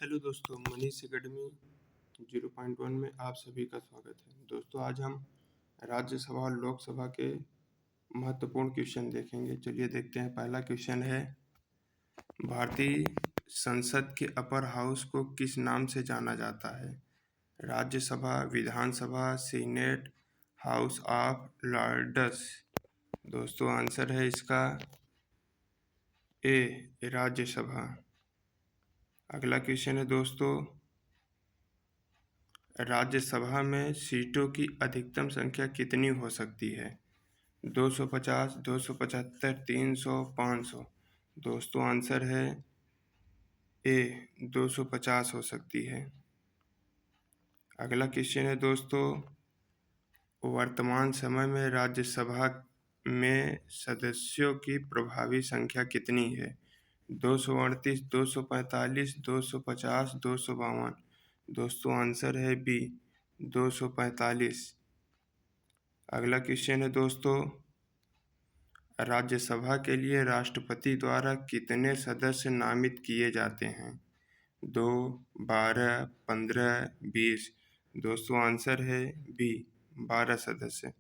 Hello दोस्तों, Manish academy 0.1 में आप सभी का स्वागत है। दोस्तों, आज हम राज्यसभा और लोकसभा के महत्वपूर्ण क्वेश्चन देखेंगे। चलिए देखते हैं। पहला क्वेश्चन है, भारतीय संसद के अपर हाउस को किस नाम से जाना जाता है? राज्यसभा, विधानसभा, सीनेट, हाउस ऑफ लॉर्ड्स। दोस्तों, आंसर है इसका ए, राज्यसभा। अगला क्वेश्चन है दोस्तों, राज्यसभा में सीटों की अधिकतम संख्या कितनी हो सकती है? 250, 275, 300, 500। दोस्तों, आंसर है ए, 250 हो सकती है। अगला क्वेश्चन है दोस्तों, वर्तमान समय में राज्यसभा में सदस्यों की प्रभावी संख्या कितनी है? 238, 245, 250, 252। दोस्तों, आंसर है बी, 245। अगला क्वेश्चन है दोस्तों, राज्यसभा के लिए राष्ट्रपति द्वारा कितने सदस्य नामित किए जाते हैं? 2, 12, 15, 20। दोस्तों, आंसर है बी, 12 सदस्य।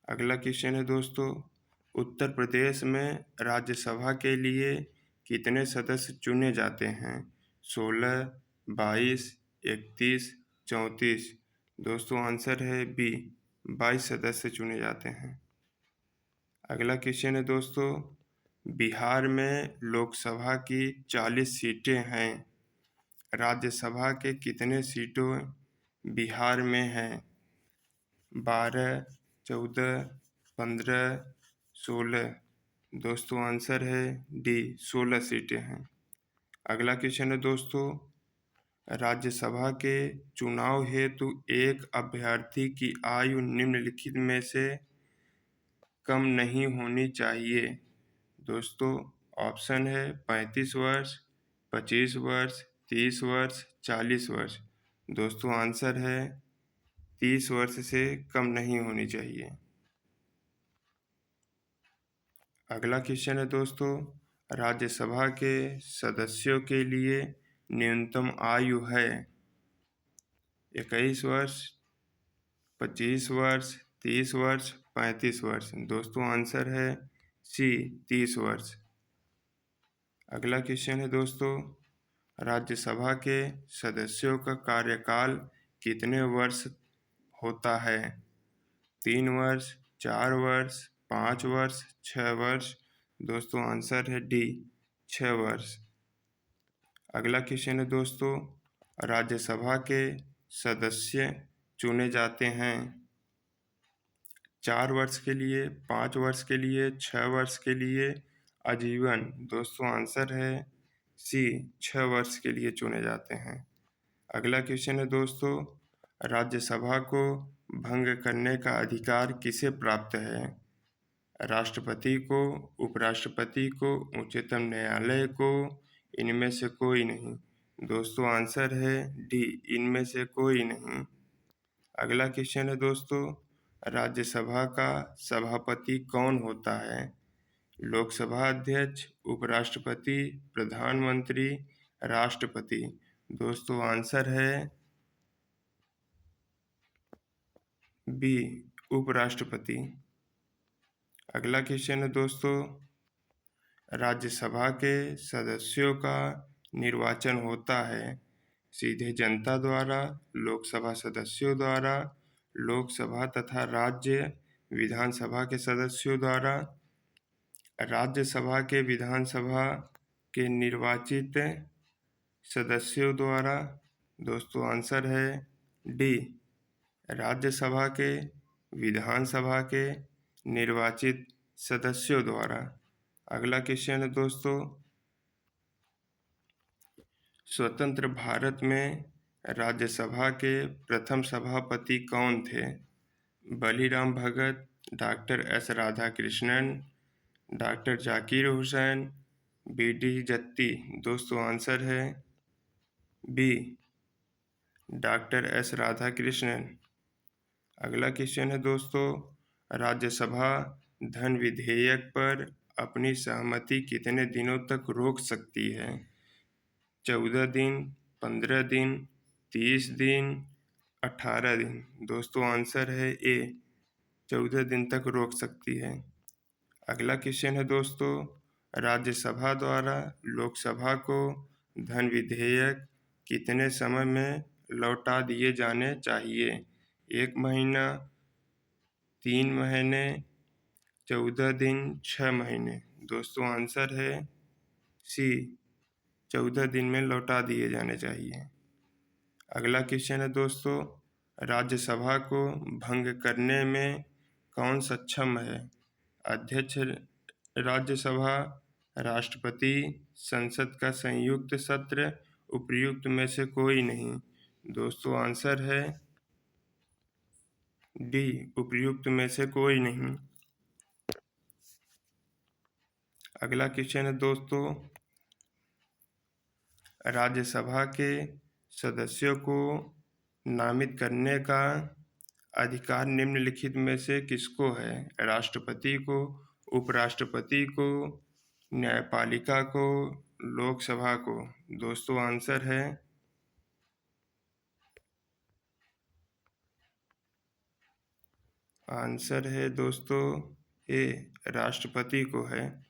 अगला क्वेश्चन है दोस्तों, उत्तर प्रदेश में राज्यसभा के लिए कितने सदस्य चुने जाते हैं? 16, 22, 31, 34। दोस्तों, आंसर है बी, 22 सदस्य चुने जाते हैं। अगला क्वेश्चन है दोस्तों, बिहार में लोकसभा की 40 सीटें हैं। राज्यसभा के कितने सीटों बिहार में हैं? 12, 14, 15, 16। दोस्तों, आंसर है डी, 16 सीटें हैं। अगला क्वेश्चन है दोस्तों, राज्यसभा के चुनाव हेतु एक अभ्यर्थी की आयु निम्नलिखित में से कम नहीं होनी चाहिए। दोस्तों, ऑप्शन है 35 वर्ष, 25 वर्ष, 30 वर्ष, 40 वर्ष। दोस्तों, आंसर है 30 वर्ष से कम नहीं होनी चाहिए। अगला क्वेश्चन है दोस्तों, राज्यसभा के सदस्यों के लिए न्यूनतम आयु है 21 वर्ष, 25 वर्ष, 30 वर्ष, 35 वर्ष। दोस्तों, आंसर है सी, 30 वर्ष। अगला क्वेश्चन है दोस्तों, राज्यसभा के सदस्यों का कार्यकाल कितने वर्ष होता है? 3 वर्ष, 4 वर्ष, 5 वर्ष, 6 वर्ष। दोस्तों, आंसर है डी, 6 वर्ष। अगला क्वेश्चन है दोस्तों, राज्यसभा के सदस्य चुने जाते हैं 4 वर्ष के लिए, 5 वर्ष के लिए, 6 वर्ष के लिए, आजीवन। दोस्तों, आंसर है सी, 6 वर्ष के लिए चुने जाते हैं। अगला क्वेश्चन है दोस्तों, राज्यसभा को भंग करने का अधिकार किसे प्राप्त है? राष्ट्रपति को, उपराष्ट्रपति को, उच्चतम न्यायालय को, इनमें से कोई नहीं। दोस्तों, आंसर है डी, इनमें से कोई नहीं। अगला क्वेश्चन है दोस्तों, राज्यसभा का सभापति कौन होता है? लोकसभा अध्यक्ष, उपराष्ट्रपति, प्रधानमंत्री, राष्ट्रपति। दोस्तों, आंसर है बी, उपराष्ट्रपति। अगला क्वेश्चन है दोस्तों, राज्यसभा के सदस्यों का निर्वाचन होता है सीधे जनता द्वारा, लोकसभा सदस्यों द्वारा, लोकसभा तथा राज्य विधानसभा के सदस्यों द्वारा, राज्यसभा के विधानसभा के निर्वाचित सदस्यों द्वारा। दोस्तों, आंसर है डी, राज्यसभा के विधानसभा के निर्वाचित सदस्यों द्वारा। अगला क्वेश्चन है दोस्तों, स्वतंत्र भारत में राज्यसभा के प्रथम सभापति कौन थे? Baliram Bhagat, doctor S Radhakrishnan, doctor Zakir Hussain, B D. Jatti. दोस्तों, आंसर है बी, डॉक्टर एस राधाकृष्णन। अगला क्वेश्चन है दोस्तों, राज्यसभा धन विधेयक पर अपनी सहमति कितने दिनों तक रोक सकती है? 14 दिन, 15 दिन, 30 दिन, 18 दिन। दोस्तों आंसर है ए, 14 दिन तक रोक सकती है। अगला क्वेश्चन है दोस्तों, राज्यसभा द्वारा लोकसभा को धन विधेयक कितने समय में लौटा दिए जाने चाहिए? 1 महीना, 3 महीने, 14 दिन, 6 महीने। दोस्तों आंसर है सी, 14 दिन में लौटा दिए जाने चाहिए। अगला क्वेश्चन है दोस्तों, राज्यसभा को भंग करने में कौन सक्षम है? अध्यक्ष राज्यसभा, राष्ट्रपति, संसद का संयुक्त सत्र, उपर्युक्त में से कोई नहीं। दोस्तों आंसर है डी, उपर्युक्त में से कोई नहीं। अगला क्वेश्चन है दोस्तों, राज्यसभा के सदस्यों को नामित करने का अधिकार निम्नलिखित में से किसको है? राष्ट्रपति को, उपराष्ट्रपति को, न्यायपालिका को, लोकसभा को। दोस्तों आंसर है दोस्तों ए, राष्ट्रपति को है।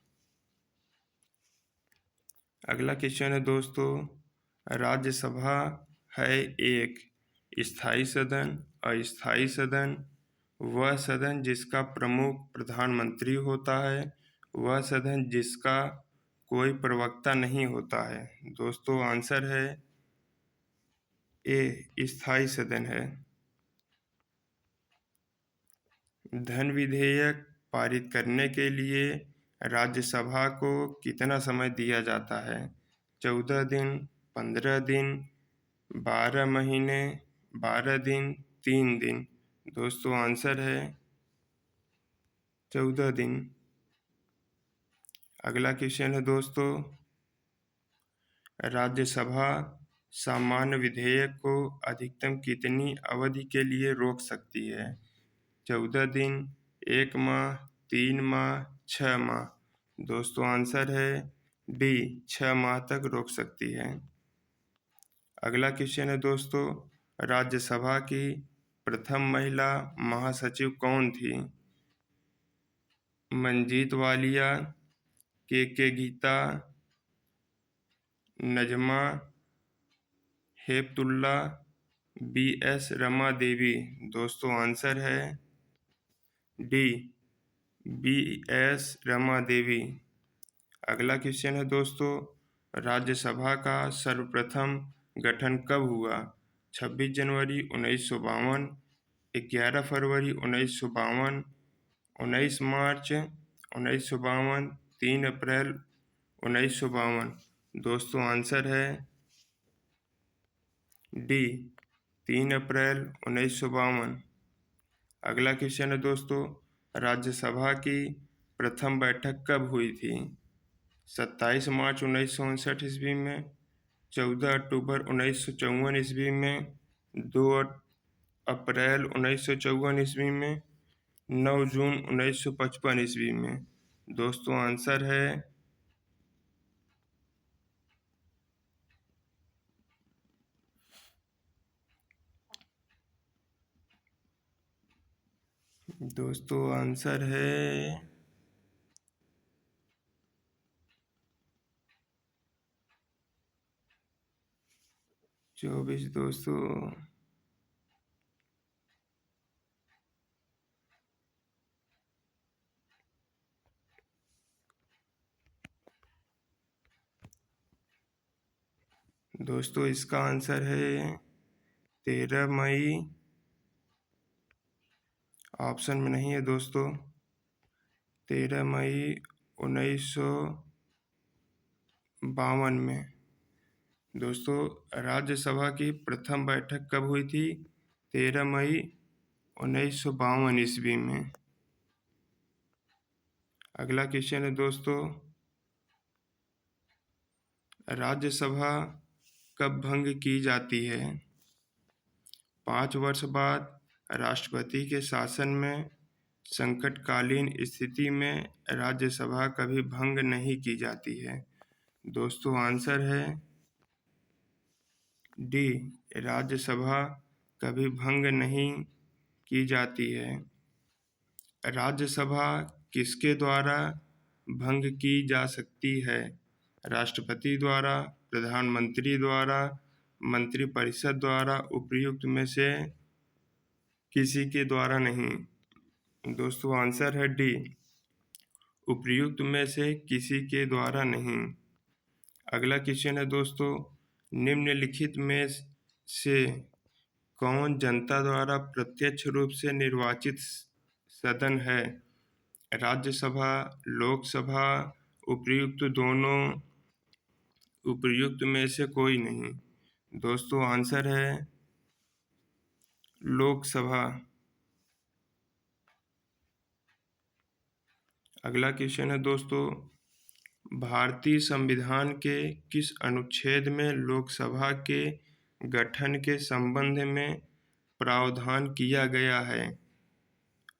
अगला क्वेश्चन है दोस्तों, राज्यसभा है एक स्थायी सदन, अस्थायी सदन, वह सदन जिसका प्रमुख प्रधानमंत्री होता है, वह सदन जिसका कोई प्रवक्ता नहीं होता है। दोस्तों आंसर है ए, स्थायी सदन है। धन विधेयक पारित करने के लिए राज्यसभा को कितना समय दिया जाता है? 14 दिन, 15 दिन, 12 महीने, 12 दिन, 3 दिन। दोस्तों आंसर है 14 दिन। अगला क्वेश्चन है दोस्तों, राज्यसभा सामान्य विधेयक को अधिकतम कितनी अवधि के लिए रोक सकती है? 14 दिन, 1 माह, 3 माह, 6 माह। दोस्तों आंसर है डी, 6 माह तक रोक सकती है। अगला क्वेश्चन है दोस्तों, राज्यसभा की प्रथम महिला महासचिव कौन थी? मंजीत वालिया, के गीता, नजमा हेपतुल्ला, BS रमा देवी। दोस्तों आंसर है डी, BS रमा देवी। अगला क्वेश्चन है दोस्तों, राज्यसभा का सर्वप्रथम गठन कब हुआ? 26 जनवरी 1952, 11 फरवरी 1952, 19 मार्च 1952, 3 अप्रैल 1952। दोस्तों आंसर है डी, 3 अप्रैल 1952। अगला क्वेश्चन है दोस्तों, राज्यसभा की प्रथम बैठक कब हुई थी? 27 मार्च 1959 ईस्वी में, 14 अक्टूबर 1954 ईस्वी में, 2 अप्रैल 1954 ईस्वी में, 9 जून 1955 ईस्वी में। दोस्तों आंसर है दोस्तों आंसर है 24 दोस्तों। दोस्तों इसका आंसर है 13 मई। ऑप्शन में नहीं है दोस्तों। 13 मई 1952 में। दोस्तों राज्यसभा की प्रथम बैठक कब हुई थी? 13 मई 1952 ईस्वी में। अगला क्वेश्चन है दोस्तों, राज्यसभा कब भंग की जाती है? 5 वर्ष बाद, राष्ट्रपति के शासन में, संकटकालीन स्थिति में राज्यसभा कभी भंग नहीं की जाती है। दोस्तों आंसर है डी, राज्यसभा कभी भंग नहीं की जाती है। राज्यसभा किसके द्वारा भंग की जा सकती है? राष्ट्रपति द्वारा, प्रधानमंत्री द्वारा, मंत्रिपरिषद द्वारा, उपर्युक्त में से किसी के द्वारा नहीं। दोस्तों आंसर है डी, उपर्युक्त में से किसी के द्वारा नहीं। अगला क्वेश्चन है दोस्तों, निम्नलिखित में से कौन जनता द्वारा प्रत्यक्ष रूप से निर्वाचित सदन है? राज्यसभा, लोकसभा, उपर्युक्त दोनों, उपर्युक्त में से कोई नहीं। दोस्तों आंसर है लोकसभा। अगला क्वेश्चन है दोस्तों, भारतीय संविधान के किस अनुच्छेद में लोकसभा के गठन के संबंध में प्रावधान किया गया है?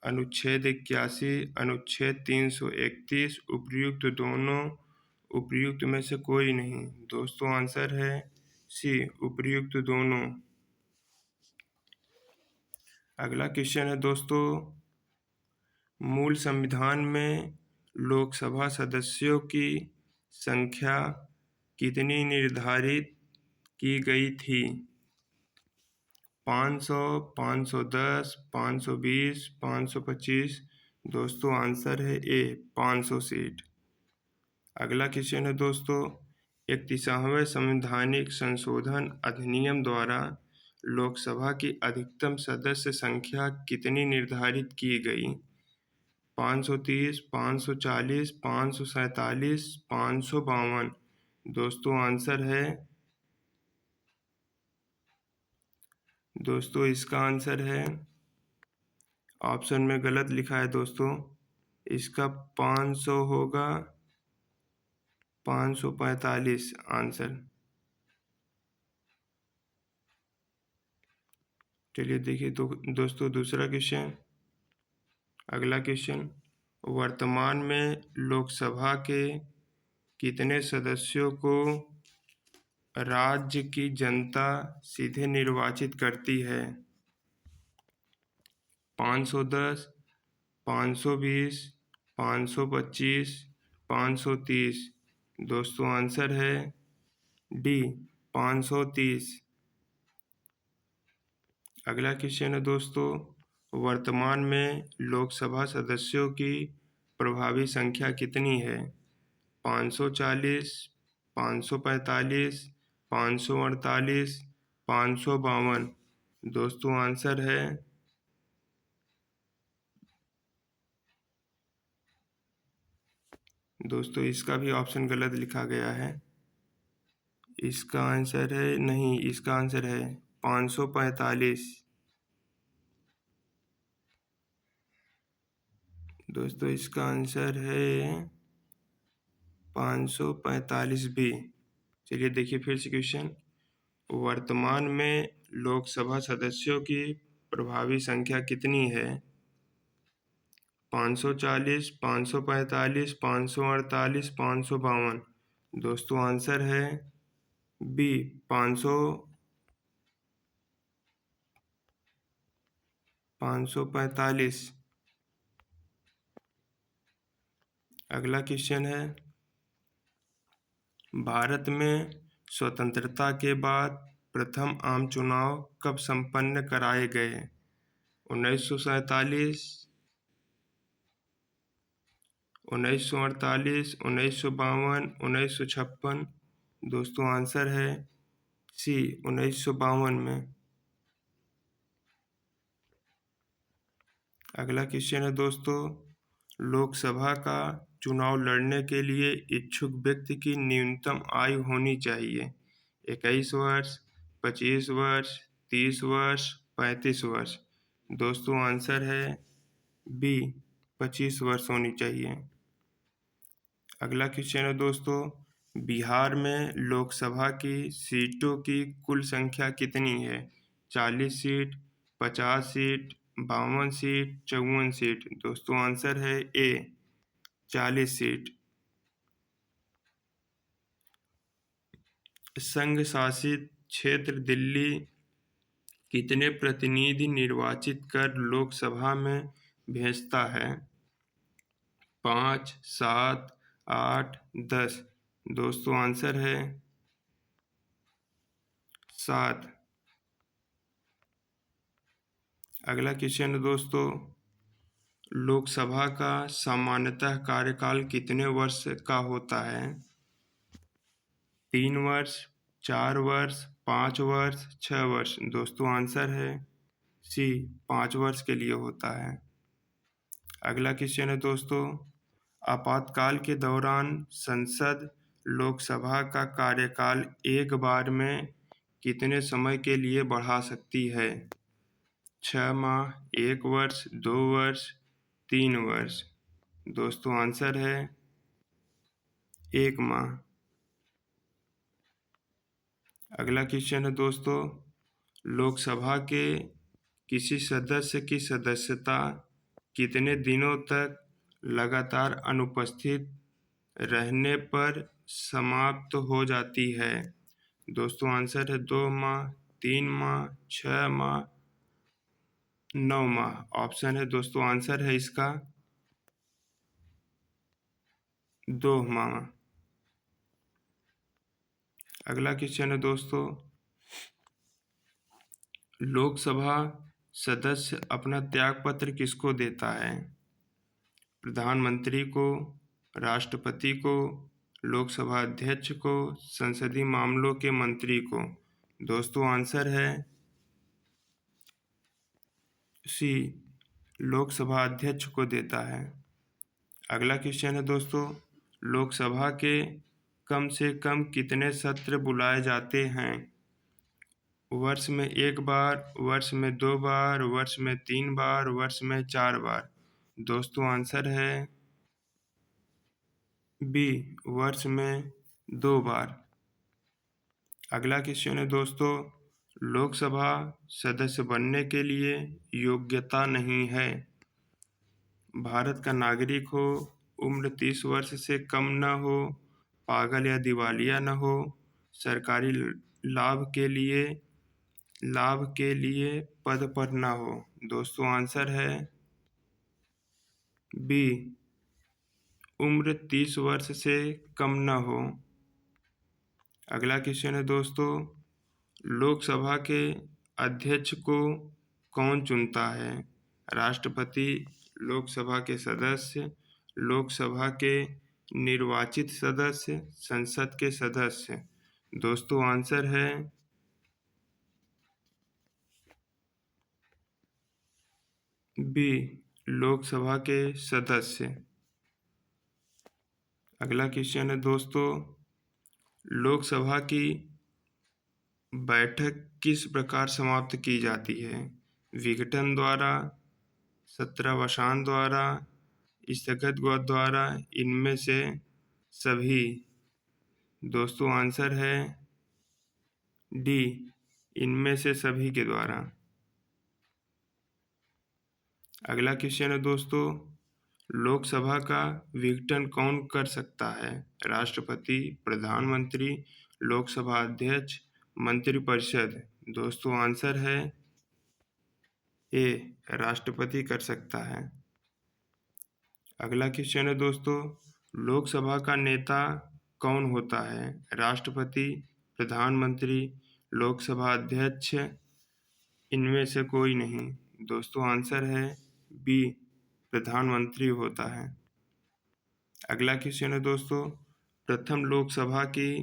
अनुच्छेद 81, अनुच्छेद 331, उपर्युक्त दोनों, उपर्युक्त में से कोई नहीं। दोस्तों आंसर है सी, उपर्युक्त दोनों। अगला क्वेश्चन है दोस्तों, मूल संविधान में लोकसभा सदस्यों की संख्या कितनी निर्धारित की गई थी? 500, 510, 520, 525। दोस्तों आंसर है ए, 500 सीट। अगला क्वेश्चन है दोस्तों, 31वें संवैधानिक संशोधन अधिनियम द्वारा लोकसभा की अधिकतम सदस्य संख्या कितनी निर्धारित की गई? 530, 540, 547, 552। दोस्तों आंसर है, दोस्तों इसका आंसर है, ऑप्शन में गलत लिखा है दोस्तों, इसका 500 होगा, 545 आंसर। चलिए देखिए दोस्तों दूसरा क्वेश्चन। अगला क्वेश्चन, वर्तमान में लोकसभा के कितने सदस्यों को राज्य की जनता सीधे निर्वाचित करती है? 510, 520, 525, 530। दोस्तों आंसर है डी, 530। अगला क्वेश्चन है दोस्तों, वर्तमान में लोकसभा सदस्यों की प्रभावी संख्या कितनी है? 540, 545, 548, 552। दोस्तों आंसर है, दोस्तों इसका भी ऑप्शन गलत लिखा गया है, इसका आंसर है नहीं, इसका आंसर है 545। दोस्तों इसका आंसर है 545 बी। चलिए देखिए फिर से क्वेश्चन, वर्तमान में लोकसभा सदस्यों की प्रभावी संख्या कितनी है? 540, 545, 548, 552। दोस्तों आंसर है बी, 545। अगला क्वेश्चन है, भारत में स्वतंत्रता के बाद प्रथम आम चुनाव कब संपन्न कराए गए? 1947, 1948, 1952, 1956। दोस्तों आंसर है सी, 1952 में। अगला क्वेश्चन है दोस्तों, लोकसभा का चुनाव लड़ने के लिए इच्छुक व्यक्ति की न्यूनतम आयु होनी चाहिए? 21 वर्ष, 25 वर्ष, 30 वर्ष, 35 वर्ष। दोस्तों आंसर है बी, 25 वर्ष होनी चाहिए। अगला क्वेश्चन है दोस्तों, बिहार में लोकसभा की सीटों की कुल संख्या कितनी है? 40 सीट, 50 सीट, 52 सीट, 54 सीट। दोस्तों आंसर है ए, 40 सीट। संघ शासित क्षेत्र दिल्ली कितने प्रतिनिधि निर्वाचित कर लोकसभा में भेजता है? 5, 7, 8, 10। दोस्तों आंसर है 7। अगला क्वेश्चन है दोस्तों, लोकसभा का सामान्यतः कार्यकाल कितने वर्ष का होता है? 3 वर्ष, 4 वर्ष, 5 वर्ष, 6 वर्ष। दोस्तों आंसर है सी, 5 वर्ष के लिए होता है। अगला क्वेश्चन है दोस्तों, आपातकाल के दौरान संसद लोकसभा का कार्यकाल एक बार में कितने समय के लिए बढ़ा सकती है? 6 माह, 1 वर्ष, 2 वर्ष, 3 वर्ष। दोस्तों आंसर है 1 माह। अगला क्वेश्चन है दोस्तों, लोकसभा के किसी सदस्य की सदस्यता कितने दिनों तक लगातार अनुपस्थित रहने पर समाप्त हो जाती है? दोस्तों आंसर है 2 माह, 3 माह, 6 माह, 9 माह। ऑप्शन है दोस्तों, आंसर है इसका 2 माह। अगला क्वेश्चन है दोस्तों, लोकसभा सदस्य अपना त्यागपत्र किसको देता है? प्रधानमंत्री को, राष्ट्रपति को, लोकसभा अध्यक्ष को, संसदीय मामलों के मंत्री को। दोस्तों आंसर है सी, लोकसभा अध्यक्ष को देता है। अगला क्वेश्चन है दोस्तों, लोकसभा के कम से कम कितने सत्र बुलाए जाते हैं? वर्ष में 1 बार, वर्ष में 2 बार, वर्ष में 3 बार, वर्ष में 4 बार। दोस्तों आंसर है बी, वर्ष में 2 बार। अगला क्वेश्चन है दोस्तों, लोकसभा सदस्य बनने के लिए योग्यता नहीं है। भारत का नागरिक हो, उम्र 30 वर्ष से कम न हो, पागल या दिवालिया न हो, सरकारी लाभ के लिए पद पर न हो। दोस्तों आंसर है बी, उम्र 30 वर्ष से कम न हो। अगला क्वेश्चन है दोस्तों, लोकसभा के अध्यक्ष को कौन चुनता है? राष्ट्रपति, लोकसभा के सदस्य, लोकसभा के निर्वाचित सदस्य, संसद के सदस्य। दोस्तों आंसर है बी, लोकसभा के सदस्य। अगला क्वेश्चन है दोस्तों, लोकसभा की बैठक किस प्रकार समाप्त की जाती है? विघटन द्वारा, सत्रावसान द्वारा, स्थगन द्वारा, इनमें से सभी। दोस्तों आंसर है डी, इनमें से सभी के द्वारा। अगला क्वेश्चन है दोस्तों, लोकसभा का विघटन कौन कर सकता है? राष्ट्रपति, प्रधानमंत्री, लोकसभा अध्यक्ष, मंत्रिपरिषद। दोस्तों आंसर है ए, राष्ट्रपति कर सकता है। अगला क्वेश्चन है दोस्तों, लोकसभा का नेता कौन होता है? राष्ट्रपति, प्रधानमंत्री, लोकसभा अध्यक्ष, इनमें से कोई नहीं। दोस्तों आंसर है बी, प्रधानमंत्री होता है। अगला क्वेश्चन है दोस्तों, प्रथम लोकसभा की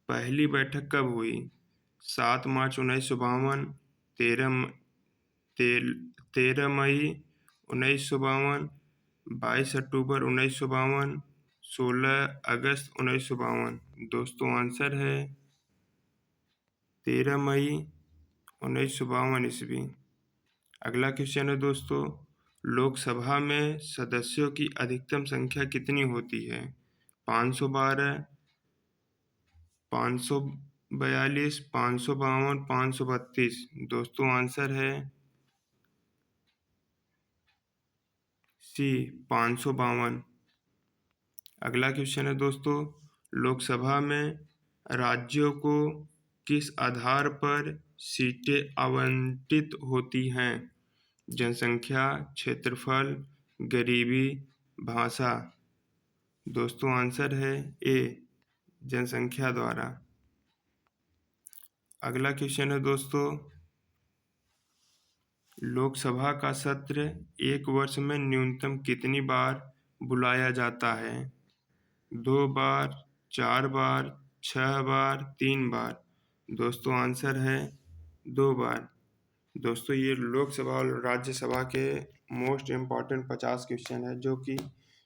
पहली बैठक कब हुई? 7 मार्च 1952, 13 मई 1952, 22 अक्टूबर 1952, 16 अगस्त 1952। दोस्तों आंसर है 13 मई 1952 ईस्वी। अगला क्वेश्चन है दोस्तों, लोकसभा में सदस्यों की अधिकतम संख्या कितनी होती है? 512, 542, 552, 532। दोस्तों आंसर है सी, 552। अगला क्वेश्चन है दोस्तों, लोकसभा में राज्यों को किस आधार पर सीटें आवंटित होती हैं? जनसंख्या, क्षेत्रफल, गरीबी, भाषा। दोस्तों आंसर है ए, जनसंख्या द्वारा। अगला क्वेश्चन है दोस्तों, लोकसभा का सत्र एक वर्ष में न्यूनतम कितनी बार बुलाया जाता है? 2 बार, 4 बार, 6 बार, 3 बार। दोस्तों आंसर है 2 बार। दोस्तों ये लोकसभा और राज्यसभा के मोस्ट इम्पॉर्टेंट 50 क्वेश्चन है जो कि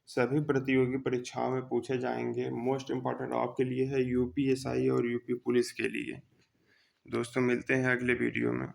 सभी प्रतियोगी परीक्षाओं में पूछे जाएंगे। मोस्ट इम्पॉर्टेंट आपके लिए है यूपीएसआई और यूपी पुलिस के लिए। दोस्तों मिलते हैं अगले वीडियो में।